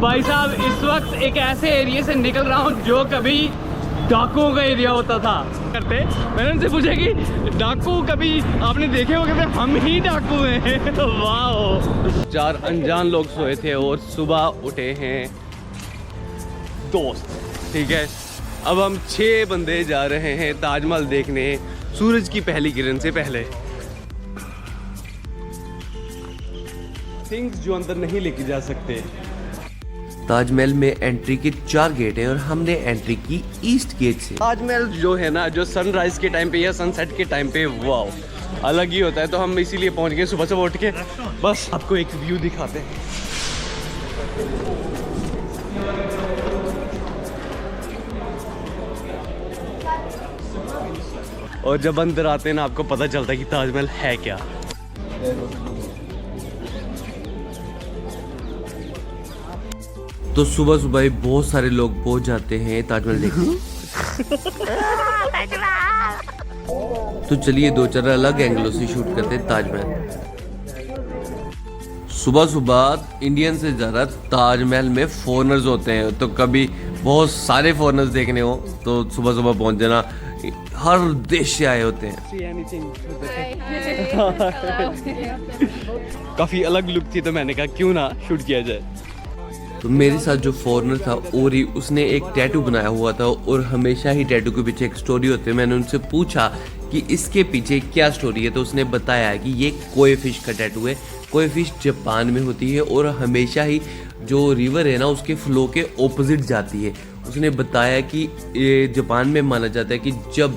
भाई साहब इस वक्त एक ऐसे एरिया से निकल रहा हूँ जो कभी डाकुओं का एरिया होता था करते। मैंने उनसे पूछा कि डाकू कभी आपने देखे होंगे, तो हम ही डाकू हैं। तो वाह, 4 अनजान लोग सोए थे और सुबह उठे हैं दोस्त। ठीक है, अब हम 6 बंदे जा रहे हैं ताजमहल देखने सूरज की पहली किरण से पहले। थिंग्स जो अंदर नहीं लेके जा सकते। ताजमहल में एंट्री के 4 गेट हैं और हमने एंट्री की ईस्ट गेट से। ताजमहल जो है ना, जो सनराइज के टाइम पे या सनसेट के टाइम पे वाह अलग ही होता है। तो हम इसीलिए पहुंच गए सुबह सुबह उठ के। बस आपको एक व्यू दिखाते हैं। और जब अंदर आते हैं ना, आपको पता चलता है कि ताजमहल है क्या। तो सुबह सुबह ही बहुत सारे लोग पहुंच जाते हैं ताजमहल देखने। तो चलिए 2-4 अलग एंगलों से शूट करते हैं ताजमहल। सुबह सुबह इंडियन से ज़्यादा ताजमहल में फॉरेनर्स होते हैं, तो कभी बहुत सारे फॉरेनर्स देखने हो तो सुबह सुबह पहुंच जाना। हर देश से आए होते हैं। काफी अलग लुक थी, तो मैंने कहा क्यों ना शूट किया जाए। तो मेरे साथ जो फॉरेनर था ओरी, उसने एक टैटू बनाया हुआ था और हमेशा ही टैटू के पीछे एक स्टोरी होती है। मैंने उनसे पूछा कि इसके पीछे क्या स्टोरी है, तो उसने बताया कि ये कोई फिश का टैटू है। कोई फिश जापान में होती है और हमेशा ही जो रिवर है ना, उसके फ्लो के ऑपोजिट जाती है। उसने बताया कि ये जापान में माना जाता है कि जब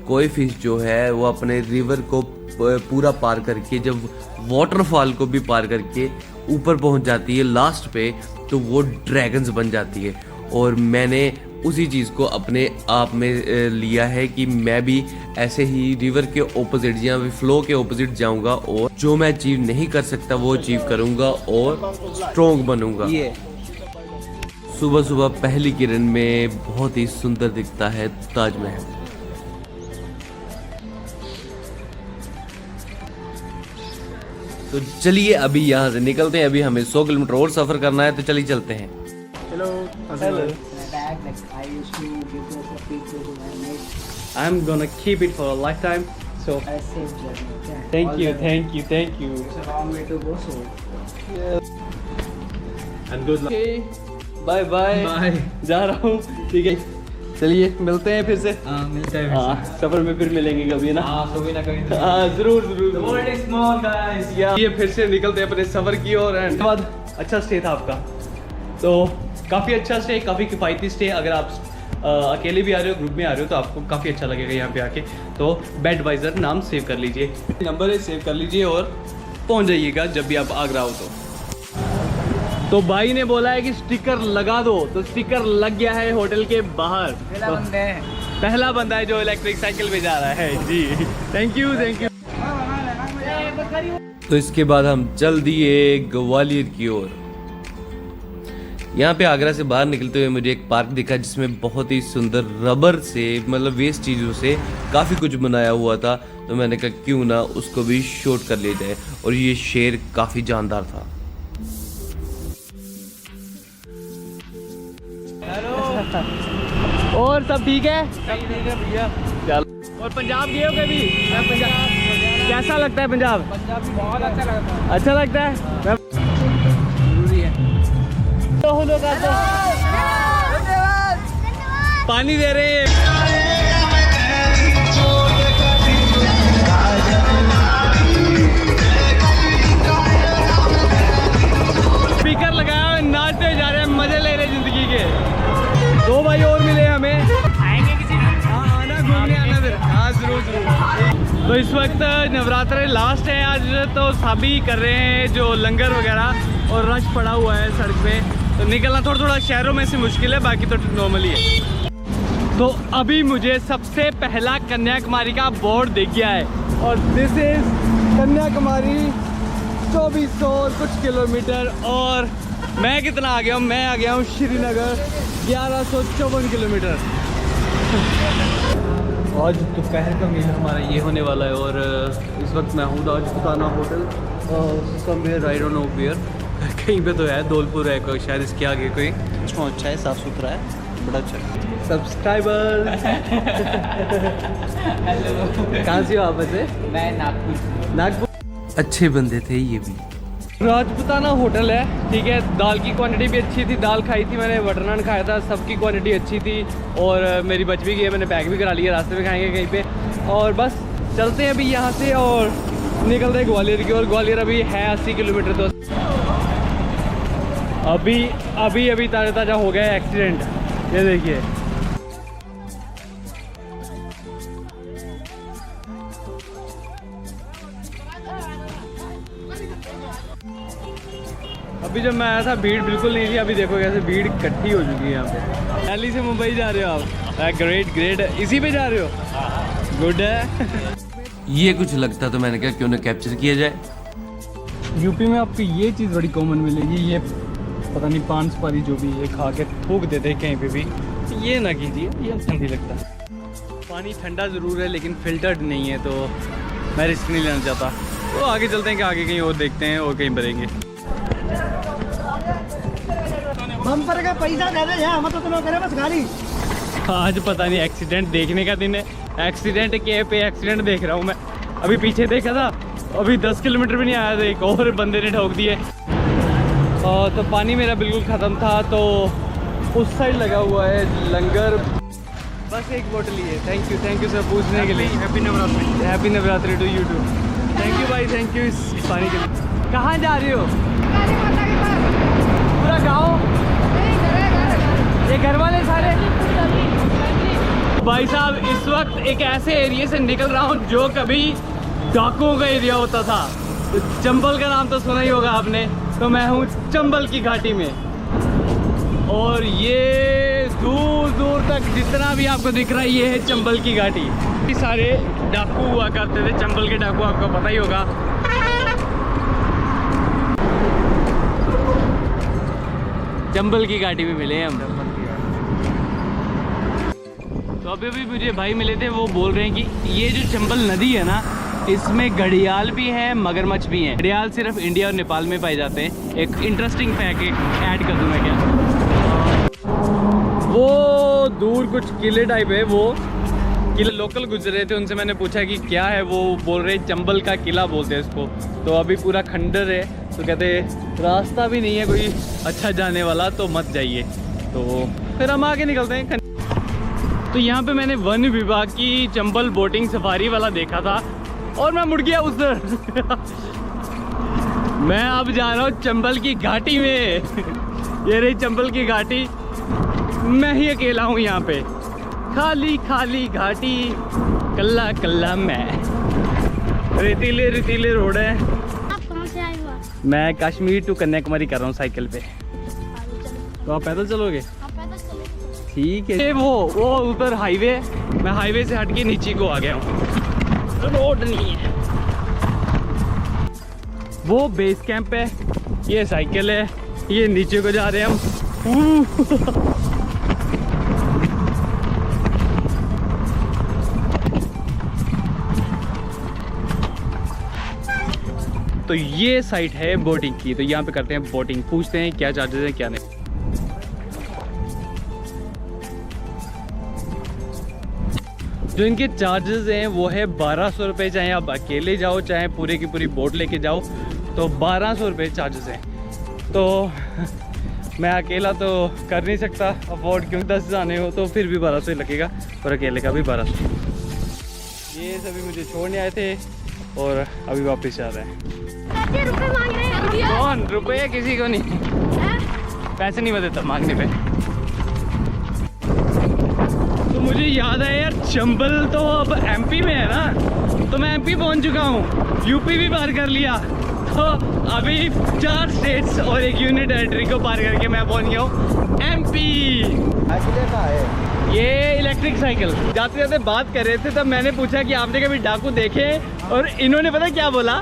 कोई फिश जो है वो अपने रिवर को पूरा पार करके, जब वाटरफॉल को भी पार करके ऊपर पहुंच जाती है लास्ट पे, तो वो ड्रैगन्स बन जाती है। और मैंने उसी चीज़ को अपने आप में लिया है कि मैं भी ऐसे ही रिवर के ऑपोजिट या फ्लो के ऑपोजिट जाऊंगा और जो मैं अचीव नहीं कर सकता वो अचीव करूंगा और स्ट्रॉन्ग बनूंगा। सुबह सुबह पहली किरण में बहुत ही सुंदर दिखता है ताजमहल। तो चलिए अभी यहाँ से निकलते हैं। अभी हमें 100 किलोमीटर और सफर करना है, तो चलिए चलते हैं। Hello. I'm gonna keep it for a lifetime. So thank you. It's a long way to go, so And good luck. Okay. Bye bye. जा रहा हूँ। ठीक है, चलिए मिलते हैं फिर से। मिलते हैं। हाँ, सफर में फिर मिलेंगे कभी ना। कभी ना कभी। हाँ, जरूर। The world is small, guys. ये फिर से निकलते हैं अपने सफर की ओर। एंड बाद अच्छा स्टे था आपका, तो काफ़ी अच्छा स्टे, काफ़ी किफ़ायती स्टे। अगर आप अकेले भी आ रहे हो, ग्रुप में आ रहे हो, तो आपको काफ़ी अच्छा लगेगा यहाँ पे आके। तो बेडवाइजर नाम सेव कर लीजिए, नंबर है सेव कर लीजिए और पहुँच जाइएगा जब भी आप आगरा हो। तो भाई ने बोला है कि स्टिकर लगा दो, तो स्टिकर लग गया है होटल के बाहर। पहला बंदा है जो इलेक्ट्रिक साइकिल पे जा रहा है जी। Thank you. तो इसके बाद हम चल दिए ग्वालियर की ओर। यहाँ पे आगरा से बाहर निकलते हुए मुझे एक पार्क दिखा जिसमें बहुत ही सुंदर रबर से, मतलब वेस्ट चीज़ों से काफ़ी कुछ बनाया हुआ था। तो मैंने कहा क्यों ना उसको भी शूट कर लिया जाए। और ये शेर काफ़ी जानदार था। और सब ठीक है? सब ठीक है भैया। चल। और पंजाब गए हो कभी? मैं पंजाब। कैसा लगता है पंजाब? पंजाब भी बहुत अच्छा लगता है। अच्छा लगता है? जरूरी है। पानी दे रहे हैं। स्पीकर लगाया हुआ, नाचते जा रहे हैं, मजे ले रहे हैं जिंदगी के। 2 भाई और मिले हमें। आएंगे किसी दिन? हाँ, आना, घूमने आना फिर। हाँ, जरूर। तो इस वक्त नवरात्र लास्ट है आज, तो सभी कर रहे हैं जो लंगर वगैरह, और रश पड़ा हुआ है सड़क पे। तो निकलना थोड़ा शहरों में से मुश्किल है, बाकी तो नॉर्मली है। तो अभी मुझे सबसे पहला कन्याकुमारी का बोर्ड दिख गया है, और दिस इज कन्याकुमारी 2400 और कुछ किलोमीटर। और मैं कितना आ गया हूँ? मैं आ गया हूँ श्रीनगर 1154 किलोमीटर। आज दोपहर का मील हमारा ये होने वाला है, और इस वक्त मैं हूँ Rajputana hotel, somewhere I don't know where. कहीं पे तो है, धौलपुर है कोई शायद, इसके आगे कोई। अच्छा है, साफ सुथरा है, बड़ा अच्छा है। सब्सक्राइबर कहाँ से हो आप वैसे? मैं नागपुर। नागपुर। अच्छे बंदे थे ये भी। राजपुताना होटल है, ठीक है। दाल की क्वांटिटी भी अच्छी थी, दाल खाई थी मैंने, बटर नान खाया था, सबकी क्वांटिटी अच्छी थी और मेरी बच भी गई है, मैंने पैक भी करा लिया, रास्ते में खाएंगे कहीं पे। और बस चलते हैं अभी यहाँ से और निकलते हैं ग्वालियर की, और ग्वालियर अभी है 80 किलोमीटर। तो अभी ताज़ा ताज़ा हो गया एक्सीडेंट, ये देखिए। अभी जब मैं आया था भीड़ बिल्कुल नहीं थी, अभी देखो कैसे भीड़ इकट्ठी हो चुकी है यहाँ पे। दिल्ली से मुंबई जा रहे हो आप? ग्रेट, इसी पे जा रहे हो? गुड है। ये कुछ लगता तो मैंने कहा क्यों ना कैप्चर किया जाए। यूपी में आपको ये चीज़ बड़ी कॉमन मिलेगी, ये पता नहीं पान सुपारी जो भी ये खा के थूक देते हैं कहीं पे भी, ये ना कीजिए, ये अच्छा नहीं लगता। पानी ठंडा ज़रूर है लेकिन फिल्टर्ड नहीं है, तो मैं रिस्क नहीं लेना चाहता। तो आगे चलते हैं कि आगे कहीं और देखते हैं और कहीं भरेंगे। बम्पर का पैसा दे दे यार, मतलब तुम करे बस गाड़ी। आज पता नहीं एक्सीडेंट देखने का दिन है, एक्सीडेंट के पे एक्सीडेंट देख रहा हूँ मैं। अभी पीछे देखा था, अभी 10 किलोमीटर भी नहीं आया था, एक और बंदे ने ठोक दिए। तो पानी मेरा बिल्कुल ख़त्म था, तो उस साइड लगा हुआ है लंगर। बस एक बोतल ही है। थैंक यू सर पूछने के लिए। Happy Navratri to you too. Thank you भाई, थैंक यू इस पानी के लिए। कहाँ जा रहे हो? पूरा गाँव? ये घर वाले सारे? भाई साहब इस वक्त एक ऐसे एरिया से निकल रहा हूँ जो कभी डाकुओं का एरिया होता था। तो चंबल का नाम तो सुना ही होगा आपने, तो मैं हूँ चंबल की घाटी में। और ये दूर दूर तक जितना भी आपको दिख रहा है ये है चंबल की घाटी। ये सारे डाकू हुआ करते थे, चंबल के डाकू आपको पता ही होगा। चंबल की घाटी में मिले हम। तो अभी मुझे भाई मिले थे, वो बोल रहे हैं कि ये जो चंबल नदी है ना, इसमें घड़ियाल भी है, मगरमच्छ भी हैं। घड़ियाल सिर्फ इंडिया और नेपाल में पाए जाते हैं। एक इंटरेस्टिंग फैक्ट ऐड कर दूं मैं क्या, वो दूर कुछ किले टाइप है, वो किले लोकल गुजरे थे, उनसे मैंने पूछा कि क्या है, वो बोल रहे चंबल का किला बोलते हैं इसको। तो अभी पूरा खंडर है, तो कहते रास्ता भी नहीं है कोई अच्छा जाने वाला, तो मत जाइए। तो फिर हम आगे निकलते हैं। तो यहाँ पे मैंने वन विभाग की चंबल बोटिंग सफारी वाला देखा था और मैं मुड़ गया उधर। मैं अब जा रहा हूँ चंबल की घाटी में। ये रही चंबल की घाटी, मैं ही अकेला हूँ यहाँ पे, खाली खाली घाटी, कल्ला कल्ला मैं। रेतीले रोड है। आप कहाँ से आए हो? मैं कश्मीर टू कन्याकुमारी कर रहा हूँ साइकिल पे। तो आप पैदल चलोगे? आप पैदल चले? ठीक है। वो ऊपर हाईवे, मैं हाईवे से हट के नीचे को आ गया हूँ, रोड नहीं है। वो बेस कैंप है, ये साइकिल है, ये नीचे को जा रहे हैं हम। तो ये साइट है बोटिंग की, तो यहाँ पे करते हैं बोटिंग, पूछते हैं क्या चार्जेस हैं क्या नहीं। जो इनके चार्जेस हैं वो है 1200 रुपये, चाहे आप अकेले जाओ चाहे पूरे की पूरी बोट लेके जाओ, तो 1200 रुपये चार्जेस हैं। तो मैं अकेला तो कर नहीं सकता अफोर्ड, क्योंकि 10 जाने हो तो फिर भी 1200 ही लगेगा, और अकेले का भी 1200। ये सभी मुझे छोड़ने आए थे और अभी वापस जा रहे हैं। रुपए मांग रहे हैं। कौन? रुपये किसी को नहीं, पैसे नहीं देता मांगने पे। तो मुझे याद है यार, चंबल तो अब एमपी में है ना, तो मैं एमपी पहुंच चुका हूँ, यूपी भी पार कर लिया। तो अभी 4 स्टेट्स और एक यूनियन टेरिटरी को पार करके मैं पहुंच गया हूँ एमपी। ये इलेक्ट्रिक साइकिल। जाते जाते बात कर रहे थे, तब मैंने पूछा कि आपने कभी डाकू देखे, और इन्होंने पता क्या बोला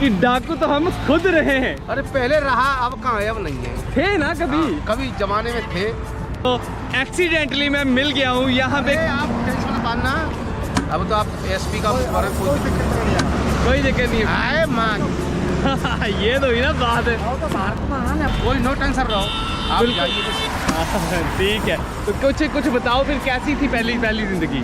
कि डाकू तो हम खुद रहे हैं। अरे पहले रहा, अब कहाँ है, अब नहीं है। थे ना कभी, कभी जमाने में थे। तो एक्सीडेंटली मैं मिल गया हूँ यहाँ पे। आप टेंशन मत पालना, अब तो आप एसपी का कोई कोई दिक्कत नहीं है। आए मान ये तो हुई ना बात है। कोई नो टेंशन रहो आप बिल्कुल। जाइए बस। ठीक है, तो कुछ बताओ फिर कैसी थी पहली जिंदगी?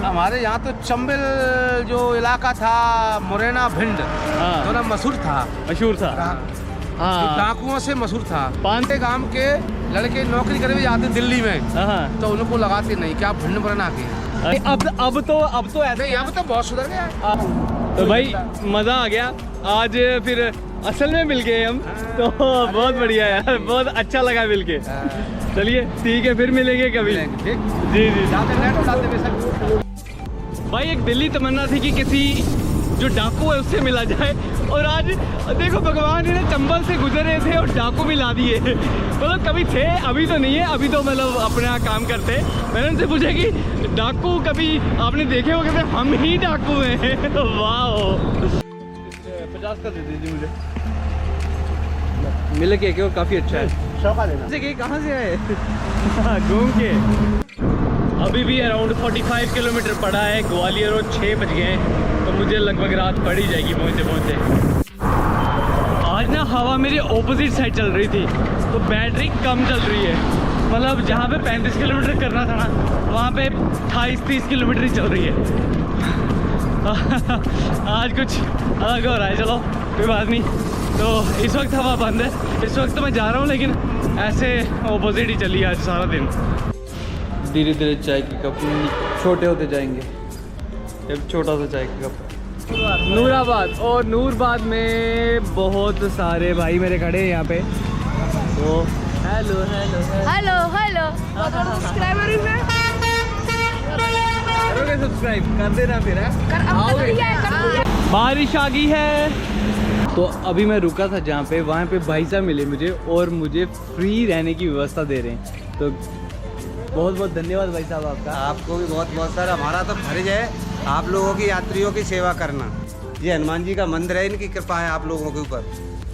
हमारे यहाँ तो चंबल जो इलाका था, मुरैना भिंड हाँ। तो ना मशहूर था। मशहूर था। जो हाँ डाकुओं से मशहूर था। पान- पांच गांव के लड़के नौकरी करे भी जाते दिल्ली में, हाँ। तो उनको लगाते नहीं क्या भिंड मुरैना के। अरे अब तो ऐसे नहीं अब तो बहुत सुधर गया है। तो भाई मज़ा आ गया आज, फिर असल में मिल गए हम, तो बहुत बढ़िया यार, बहुत अच्छा लगा मिल के। चलिए ठीक है, फिर मिलेंगे कभी। ठीक जी जी। जाते नेट उड़ाते बेशक। भाई एक दिल्ली तमन्ना थी कि किसी जो डाकू है उससे मिला जाए, और आज देखो भगवान ने चंबल से गुजर रहे थे और डाकू मिला दिए। मतलब कभी थे, अभी तो नहीं है, अभी तो मतलब अपना काम करते। मैंने उनसे पूछा कि डाकू कभी आपने देखे हो? कहते हम ही डाकू हैं। वाह, 50 का दे दीजिए मुझे। मिल के क्यों, काफ़ी अच्छा है। शौका लेना। जैसे कि कहाँ से आए? घूम के। अभी भी अराउंड 45 किलोमीटर पड़ा है ग्वालियर, और 6 बज गए हैं, तो मुझे लगभग रात पड़ ही जाएगी पहुँचते। आज ना हवा मेरी ऑपोजिट साइड चल रही थी, तो बैटरी कम चल रही है। मतलब जहाँ पे 35 किलोमीटर करना था ना, वहाँ पे 28-30 किलोमीटर ही चल रही है। आज कुछ अलग हो रहा है, चलो कोई बात नहीं। तो इस वक्त हवा बंद है, इस वक्त तो मैं जा रहा हूँ, लेकिन ऐसे ऑपोजिट ही चली आज सारा दिन। धीरे धीरे चाय के कप छोटे होते जाएंगे। एक छोटा सा चाय का कप। नूराबाद, और नूरबाद में बहुत सारे भाई मेरे खड़े हैं यहाँ पे। तो hello hello hello hello subscriber करोगे? सब्सक्राइब कर देना फिर है। बारिश आ गई है, तो अभी मैं रुका था जहाँ पे, वहाँ पे भाई साहब मिले मुझे और मुझे फ्री रहने की व्यवस्था दे रहे हैं। तो बहुत बहुत धन्यवाद भाई साहब आपका। आपको भी बहुत बहुत सर, हमारा तो फर्ज है आप लोगों की यात्रियों की सेवा करना। ये हनुमान जी का मंदिर है, इनकी कृपा है आप लोगों के ऊपर।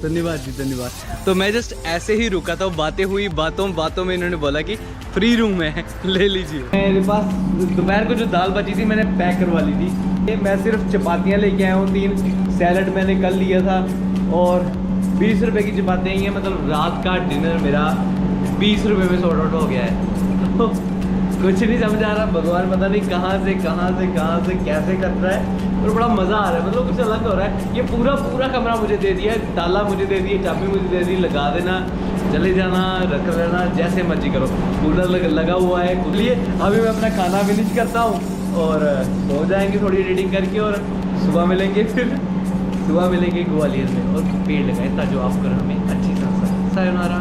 धन्यवाद जी, धन्यवाद। तो मैं जस्ट ऐसे ही रुका था, बातें हुई, बातों में इन्होंने बोला कि फ्री रूम है, ले लीजिए। मेरे पास दोपहर को जो दाल बची थी मैंने पैक करवा ली थी। मैं सिर्फ चपातियाँ लेके आया हूँ 3, सैलड मैंने कल लिया था, और 20 रुपए की चपातियाँ ही हैं। मतलब रात का डिनर मेरा 20 रुपए में सॉर्ट आउट हो गया है। तो कुछ नहीं समझ आ रहा, भगवान पता नहीं कहाँ से कैसे कर रहा है, और बड़ा मज़ा आ रहा है। मतलब कुछ अलग हो रहा है। ये पूरा कमरा मुझे दे दिया है, ताला मुझे दे दिया, चाबी मुझे दे दी, लगा देना, चले जाना, रख लेना, जैसे मर्जी करो। कूलर लगा हुआ है। इसलिए अभी मैं अपना खाना फिनिश करता हूँ और सो जाएंगे थोड़ी एडिटिंग करके, और सुबह मिलेंगे ग्वालियर में, और पेड़ लगाए ताकि जो आपको हमें अच्छी तरह। सायोनारा।